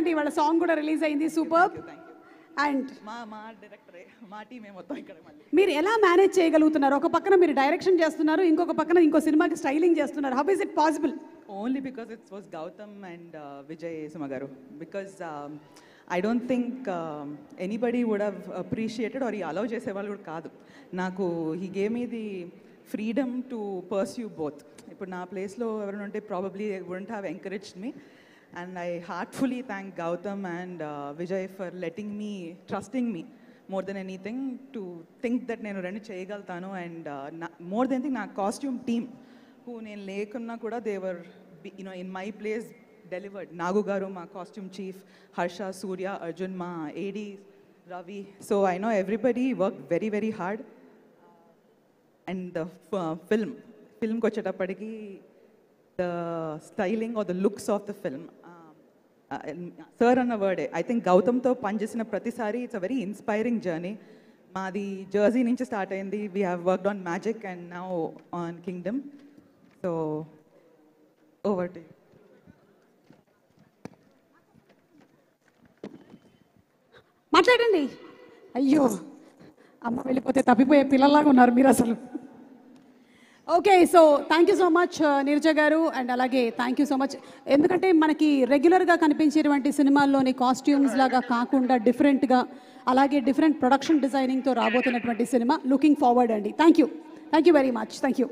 వాళ్ళ సాంగ్ కూడా రిలీజ్ అయింది, సూపర్. అండ్ మా డైరెక్టరే, మా టీమే మొత్తం ఇక్కడ. మళ్ళీ మీరు ఎలా మేనేజ్ చేయగలుగుతున్నారు? ఒక పక్కన మీరు డైరెక్షన్ చేస్తున్నారు, ఇంకొక పక్కన ఇంకో సినిమాకి స్టైలింగ్ చేస్తున్నారు. How is it possible? Only because it's was Gautam and Vijay Suma గారు. Because I don't think anybody would have appreciated or ఈ అలౌ చేసేవాళ్ళు కూడా కాదు. నాకు he gave me the freedom to pursue both. ఇప్పుడు నా ప్లేస్లో ఎవరైనా ఉంటే probably wouldn't have encouraged me. And I heartfully thank Gautam and Vijay for letting me, trusting me more than anything, to think that nenu rendu cheyagaltanu. And more than anything, na costume team who nenu lekunna kuda they were in my place delivered. Nagu garu ma costume chief, Harsha, Surya, Arjun ma AD, Ravi. So I know everybody worked very very hard. And the film kochetapadiki the styling or the looks of the film, sir anna word, I think Gautam tho panchesina pratisari it's a very inspiring journey. Madi Jersey nunchi start ayindi, we have worked on Magic and now on Kingdom. So over to you. మాట్లాడండి. అయ్యో అమ్మ వెళ్ళిపోతే తప్పిపోయే పిల్లల్లాగా ఉన్నారు మీరు అసలు. Okay, so thank you so much Neeraja గారు. And అలాగే thank you so much, ఎందుకంటే మనకి రెగ్యులర్గా కనిపించేటువంటి సినిమాల్లోని కాస్ట్యూమ్స్ లాగా కాకుండా డిఫరెంట్గా, అలాగే డిఫరెంట్ ప్రొడక్షన్ డిజైనింగ్తో రాబోతున్నటువంటి సినిమా. లుకింగ్ ఫార్వర్డ్ అండి. Thank you very much. Thank you.